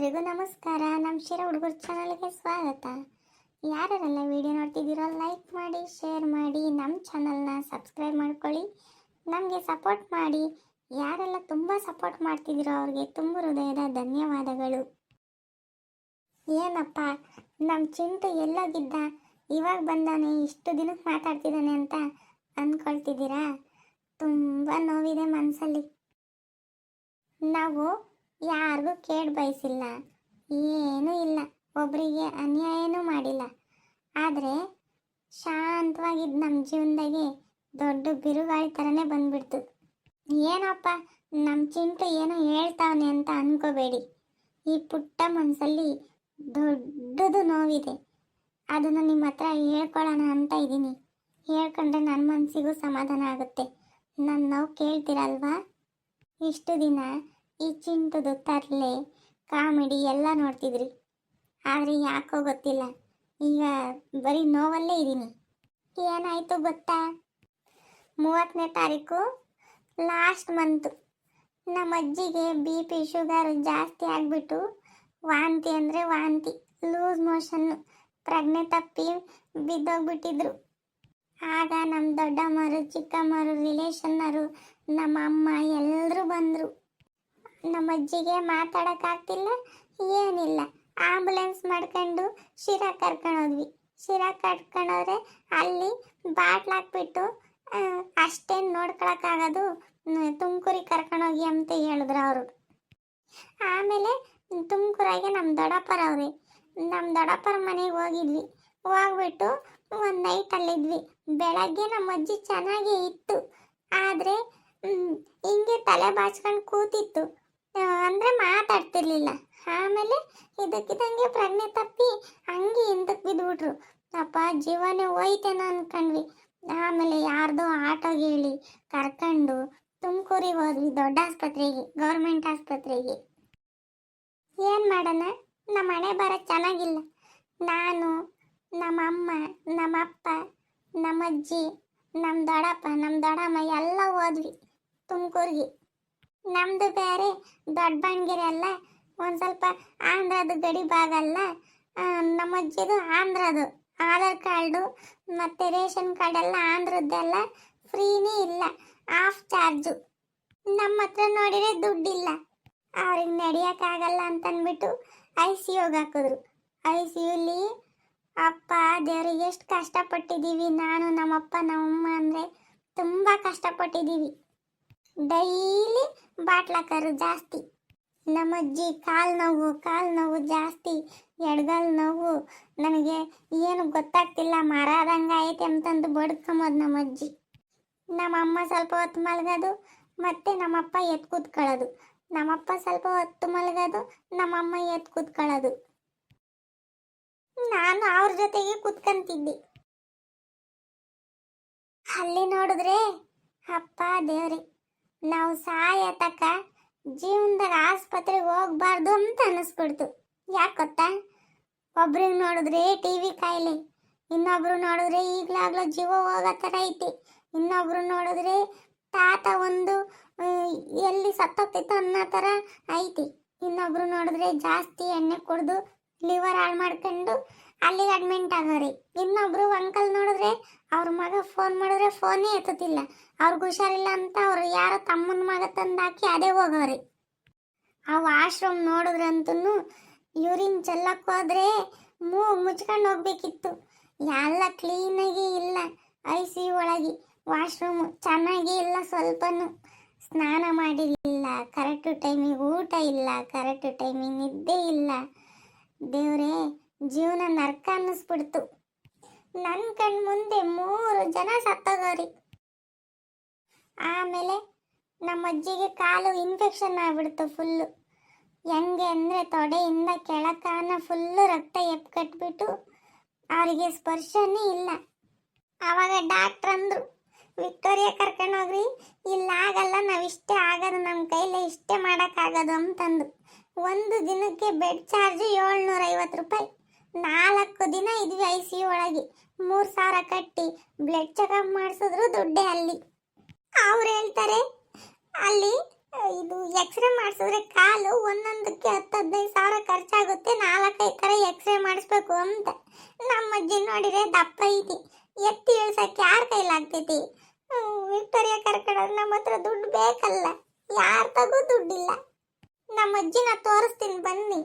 ಎಲ್ರಿಗೂ ನಮಸ್ಕಾರ. ನಮ್ಮ ಶಿರ ಹುಡುಗರ ಚಾನಲ್ಗೆ ಸ್ವಾಗತ. ಯಾರೆಲ್ಲ ವಿಡಿಯೋ ನೋಡ್ತಿದ್ದೀರೋ ಲೈಕ್ ಮಾಡಿ, ಶೇರ್ ಮಾಡಿ, ನಮ್ಮ ಚಾನಲ್ನ ಸಬ್ಸ್ಕ್ರೈಬ್ ಮಾಡ್ಕೊಳ್ಳಿ, ನಮಗೆ ಸಪೋರ್ಟ್ ಮಾಡಿ. ಯಾರೆಲ್ಲ ತುಂಬ ಸಪೋರ್ಟ್ ಮಾಡ್ತಿದ್ದೀರೋ ಅವ್ರಿಗೆ ತುಂಬ ಹೃದಯದ ಧನ್ಯವಾದಗಳು. ಏನಪ್ಪ ನಮ್ಮ ಚಿಂಟು ಎಲ್ಲೋಗಿದ್ದ, ಇವಾಗ ಬಂದಾನೆ, ಇಷ್ಟು ದಿನಕ್ಕೆ ಮಾತಾಡ್ತಿದ್ದಾನೆ ಅಂತ ಅಂದ್ಕೊಳ್ತಿದ್ದೀರಾ? ತುಂಬ ನೋವಿದೆ ಮನಸ್ಸಲ್ಲಿ. ನಾವು ಯಾರಿಗೂ ಕೇಳಿ ಬಯಸಿಲ್ಲ, ಏನೂ ಇಲ್ಲ, ಒಬ್ಬರಿಗೆ ಅನ್ಯಾಯನೂ ಮಾಡಿಲ್ಲ. ಆದರೆ ಶಾಂತವಾಗಿದ್ದು ನಮ್ಮ ಜೀವನದಾಗೆ ದೊಡ್ಡ ಬಿರುಗಾಳಿ ಥರನೇ ಬಂದ್ಬಿಡ್ತು. ಏನಪ್ಪ ನಮ್ಮ ಚಿಂಟು ಏನೋ ಹೇಳ್ತಾವನೆ ಅಂತ ಅಂದ್ಕೋಬೇಡಿ. ಈ ಪುಟ್ಟ ಮನಸ್ಸಲ್ಲಿ ದೊಡ್ಡದು ನೋವಿದೆ. ಅದನ್ನು ನಿಮ್ಮ ಹತ್ರ ಹೇಳ್ಕೊಳ್ಳೋಣ ಅಂತ ಇದ್ದೀನಿ. ಹೇಳ್ಕೊಂಡ್ರೆ ನನ್ನ ಮನಸ್ಸಿಗೂ ಸಮಾಧಾನ ಆಗುತ್ತೆ. ನನ್ನ ನೋವು ಕೇಳ್ತೀರಲ್ವಾ? ಇಷ್ಟು ದಿನ ಈ ಚಿಂಟುದು ತರಲೆ ಕಾಮಿಡಿ ಎಲ್ಲ ನೋಡ್ತಿದ್ರಿ, ಆದರೆ ಯಾಕೋ ಗೊತ್ತಿಲ್ಲ, ಈಗ ಬರೀ ನೋವಲ್ಲೇ ಇದ್ದೀನಿ. ಏನಾಯಿತು ಗೊತ್ತಾ? 30ನೇ ತಾರೀಕು ಲಾಸ್ಟ್ ಮಂತು ನಮ್ಮ ಅಜ್ಜಿಗೆ BP ಶುಗರ್ ಜಾಸ್ತಿ ಆಗಿಬಿಟ್ಟು ವಾಂತಿ ಅಂದರೆ ವಾಂತಿ, ಲೂಸ್ ಮೋಷನ್ನು, ಪ್ರಜ್ಞೆ ತಪ್ಪಿ ಬಿದ್ದೋಗ್ಬಿಟ್ಟಿದ್ರು. ಆಗ ನಮ್ಮ ದೊಡ್ಡಮ್ಮರು, ಚಿಕ್ಕಮ್ಮರು, ರಿಲೇಷನ್ನರು, ನಮ್ಮ ಅಮ್ಮ ಎಲ್ಲರೂ ಬಂದರು. ನಮ್ಮ ಅಜ್ಜಿಗೆ ಮಾತಾಡೋಕ್ಕಾಗ್ತಿಲ್ಲ, ಏನಿಲ್ಲ. ಆಂಬುಲೆನ್ಸ್ ಮಾಡ್ಕೊಂಡು ಶಿರಾ ಕರ್ಕೊಂಡೋದ್ವಿ. ಶಿರಾ ಕರ್ಕೊಂಡೋದ್ರೆ ಅಲ್ಲಿ ಬಾಟ್ಲಾಕ್ಬಿಟ್ಟು ಅಷ್ಟೇನು ನೋಡ್ಕೊಳಕ್ಕಾಗೋದು, ತುಮಕೂರಿಗೆ ಕರ್ಕೊಂಡೋಗಿ ಅಂತ ಹೇಳಿದ್ರು ಅವರು. ಆಮೇಲೆ ತುಮಕೂರಾಗೆ ನಮ್ಮ ದೊಡ್ಡಪ್ಪರವ್ರೆ, ನಮ್ಮ ದೊಡ್ಡಪ್ಪರ ಮನೆಗೆ ಹೋಗಿದ್ವಿ. ಹೋಗ್ಬಿಟ್ಟು ಒಂದು ನೈಟ್ ಅಲ್ಲಿದ್ವಿ. ಬೆಳಗ್ಗೆ ನಮ್ಮ ಅಜ್ಜಿ ಚೆನ್ನಾಗೇ ಇತ್ತು, ಆದರೆ ಹಿಂಗೆ ತಲೆ ಬಾಚ್ಕೊಂಡು ಕೂತಿತ್ತು, ಅಂದರೆ ಮಾತಾಡ್ತಿರ್ಲಿಲ್ಲ. ಆಮೇಲೆ ಇದಕ್ಕಿದ್ದಂಗೆ ಪ್ರಜ್ಞೆ ತಪ್ಪಿ ಹಂಗೆ ಹಿಂದಕ್ಕೆ ಬಿದ್ದುಬಿಟ್ರು. ಅಪ್ಪ ಜೀವನೇ ಹೋಯ್ತೇನೋ ಅಂದ್ಕೊಂಡ್ವಿ. ಆಮೇಲೆ ಯಾರ್ದೋ ಆಟೋಗೆ ಹೇಳಿ ಕರ್ಕೊಂಡು ತುಮಕೂರಿಗೆ ಹೋದ್ವಿ, ದೊಡ್ಡ ಆಸ್ಪತ್ರೆಗೆ, ಗೌರ್ಮೆಂಟ್ ಆಸ್ಪತ್ರೆಗೆ. ಏನು ಮಾಡೋಣ, ನಮ್ಮ ಮನೆ ಬರ ಚೆನ್ನಾಗಿಲ್ಲ. ನಾನು, ನಮ್ಮ ಅಮ್ಮ, ನಮ್ಮ ಅಪ್ಪ, ನಮ್ಮ ಅಜ್ಜಿ, ನಮ್ಮ ದೊಡ್ಡಪ್ಪ, ನಮ್ಮ ದೊಡ್ಡಮ್ಮ ಎಲ್ಲ ಹೋದ್ವಿ ತುಮಕೂರಿಗೆ. ನಮ್ಮದು ಬೇರೆ ದೊಡ್ಡ ಬಣ್ಣಗೆರೆ ಅಲ್ಲ, ಒಂದು ಸ್ವಲ್ಪ ಆಂಧ್ರದ ಗಡಿ ಭಾಗ ಅಲ್ಲ. ನಮ್ಮ ಅಜ್ಜಿದು ಆಂಧ್ರದು ಆಧಾರ್ ಕಾರ್ಡು ಮತ್ತು ರೇಷನ್ ಕಾರ್ಡ್ ಎಲ್ಲ ಆಂಧ್ರದ್ದೆಲ್ಲ ಫ್ರೀನೇ ಇಲ್ಲ, ಆಫ್ ಚಾರ್ಜು. ನಮ್ಮ ಹತ್ರ ನೋಡಿದರೆ ದುಡ್ಡಿಲ್ಲ. ಅವ್ರಿಗೆ ನಡೆಯೋಕ್ಕಾಗಲ್ಲ ಅಂತಂದ್ಬಿಟ್ಟು ICUಗೆ ಹಾಕಿದ್ರು. ICUಲಿ ಅಪ್ಪ ದೇವ್ರಿಗೆ ಎಷ್ಟು ಕಷ್ಟಪಟ್ಟಿದ್ದೀವಿ. ನಾನು, ನಮ್ಮಪ್ಪ, ನಮ್ಮಮ್ಮ ಅಂದರೆ ತುಂಬ ಕಷ್ಟಪಟ್ಟಿದ್ದೀವಿ. ಡೈಲಿ ಬಾಟ್ಲಾಕರು ಜಾಸ್ತಿ. ನಮ್ಮ ಅಜ್ಜಿ ಕಾಲು ನೋವು ಜಾಸ್ತಿ, ಎಡಗಾಲು ನೋವು, ನನಗೆ ಏನು ಗೊತ್ತಾಗ್ತಿಲ್ಲ, ಮರಾದಂಗೆ ಐತೆ ಅಂತಂದು ಬಡ್ಕೊಂಬೋದು ನಮ್ಮ ಅಜ್ಜಿ. ನಮ್ಮಮ್ಮ ಸ್ವಲ್ಪ ಹೊತ್ತು ಮಲಗೋದು, ಮತ್ತು ನಮ್ಮಪ್ಪ ಎತ್ತು ಕೂತ್ಕೊಳ್ಳೋದು. ನಮ್ಮಪ್ಪ ಸ್ವಲ್ಪ ಹೊತ್ತು ಮಲಗೋದು, ನಮ್ಮಮ್ಮ ಎತ್ತು ಕೂತ್ಕೊಳ್ಳೋದು. ನಾನು ಅವ್ರ ಜೊತೆಗೆ ಕೂತ್ಕೊಂತಿದ್ದೆ. ಅಲ್ಲಿ ನೋಡಿದ್ರೆ ಅಪ್ಪ ದೇವ್ರಿ, ನಾವು ಸಾಯೋ ತಕ್ಕ ಜೀವನದಾಗ ಆಸ್ಪತ್ರೆಗೆ ಹೋಗ್ಬಾರ್ದು ಅಂತ ಅನ್ನಿಸ್ಬಿಡ್ತು. ಯಾಕೆ ಗೊತ್ತಾ? ಒಬ್ರಿಗೆ ನೋಡಿದ್ರೆ TV ಕಾಯಿಲೆ, ಇನ್ನೊಬ್ರು ನೋಡಿದ್ರೆ ಈಗಲಾಗ್ಲೂ ಜೀವ ಹೋಗೋ ಥರ ಐತಿ, ಇನ್ನೊಬ್ರು ನೋಡಿದ್ರೆ ತಾತ ಒಂದು ಎಲ್ಲಿ ಸತ್ತೋಗ್ತಿತ್ತು ಅನ್ನೋ ಥರ ಐತಿ, ಇನ್ನೊಬ್ರು ನೋಡಿದ್ರೆ ಜಾಸ್ತಿ ಎಣ್ಣೆ ಕುಡಿದು ಲಿವರ್ ಹಾಳು ಮಾಡ್ಕೊಂಡು ಅಲ್ಲಿಗೆ ಅಡ್ಮಿಂಟ್ ಆಗೋರಿ, ಇನ್ನೊಬ್ರು ಅಂಕಲ್ ನೋಡಿದ್ರೆ ಅವ್ರ ಮಗ ಫೋನ್ ಮಾಡಿದ್ರೆ ಫೋನೇ ಎತ್ತುತ್ತಿಲ್ಲ, ಅವ್ರಿಗೆ ಹುಷಾರಿಲ್ಲ ಅಂತ ಅವ್ರು ಯಾರೋ ತಮ್ಮನ ಮಗ ತಂದಾಕಿ ಅದೇ ಹೋಗೋರಿ. ಆ ವಾಶ್ರೂಮ್ ನೋಡಿದ್ರಂತೂ ಯೂರಿನ್ ಚೆಲ್ಲಕ್ಕೆ ಹೋದ್ರೆ ಮುಚ್ಕೊಂಡು ಹೋಗ್ಬೇಕಿತ್ತು. ಎಲ್ಲ ಕ್ಲೀನಾಗಿ ಇಲ್ಲ. ICU ಒಳಗೆ ವಾಶ್ರೂಮು ಚೆನ್ನಾಗಿ ಇಲ್ಲ, ಸ್ವಲ್ಪನೂ ಸ್ನಾನ ಮಾಡಿರಲಿಲ್ಲ, ಕರೆಕ್ಟು ಟೈಮಿಗೆ ಊಟ ಇಲ್ಲ, ಕರೆಕ್ಟು ಟೈಮಿಗೆ ನಿದ್ದೆ ಇಲ್ಲ. ದೇವ್ರೇ, ಜೀವನ ನರ್ಕ ಅನ್ನಿಸ್ಬಿಡ್ತು. ನನ್ನ ಕಣ್ಣು ಮುಂದೆ 3 ಜನ ಸತ್ತೋಗೋರಿ. ಆಮೇಲೆ ನಮ್ಮ ಅಜ್ಜಿಗೆ ಕಾಲು ಇನ್ಫೆಕ್ಷನ್ ಆಗ್ಬಿಡ್ತು ಫುಲ್ಲು. ಹೆಂಗೆ ಅಂದರೆ ತೊಡೆಯಿಂದ ಕೆಳಕಾನ ಫುಲ್ಲು ರಕ್ತ ಎಪ್ಕಟ್ಬಿಟ್ಟು ಅವರಿಗೆ ಸ್ಪರ್ಶನೇ ಇಲ್ಲ. ಆವಾಗ ಡಾಕ್ಟ್ರ್ ಅಂದರು, ವಿಕ್ಟೋರಿಯಾ ಕರ್ಕೊಂಡೋಗ್ರಿ, ಇಲ್ಲಾಗಲ್ಲ, ನಾವಿಷ್ಟೇ ಆಗೋದು, ನಮ್ಮ ಕೈಲೇ ಇಷ್ಟೇ ಮಾಡೋಕ್ಕಾಗೋದು ಅಂತಂದು. ಒಂದು ದಿನಕ್ಕೆ ಬೆಡ್ ಚಾರ್ಜು 750 ರೂಪಾಯಿ. 4 ದಿನ ಇದ್ವಿ ICU ಒಳಗೆ. 3000 ಕಟ್ಟಿ ಬ್ಲಡ್ ಚೆಕಪ್ ಮಾಡಿಸಿದ್ರು ದುಡ್ಡೇ ಅಲ್ಲಿ. ಅವ್ರು ಹೇಳ್ತಾರೆ ಅಲ್ಲಿ ಇದು ಎಕ್ಸ್ರೇ ಮಾಡಿಸಿದ್ರೆ ಕಾಲು ಒಂದೊಂದಕ್ಕೆ 10-15 ಸಾವಿರ ಖರ್ಚಾಗುತ್ತೆ. 4-5 ಥರ ಎಕ್ಸ್ರೇ ಮಾಡಿಸ್ಬೇಕು ಅಂತ. ನಮ್ಮ ಅಜ್ಜಿ ನೋಡಿದ್ರೆ ದಪ್ಪ ಐತಿ, ಎತ್ತಿ ಇಳ್ಸಕ್ಕೆ ಯಾರ ಕೈಲಾಗ್ತೈತಿ? ವಿಕ್ಟೋರಿಯಾ ಕರ್ಕೊಂಡ್ರೆ ನಮ್ಮ ಹತ್ರ ದುಡ್ಡು ಬೇಕಲ್ಲ, ಯಾರ ತಗೂ ದುಡ್ಡಿಲ್ಲ. ನಮ್ಮ ಅಜ್ಜಿನ ತೋರಿಸ್ತೀನಿ ಬನ್ನಿ.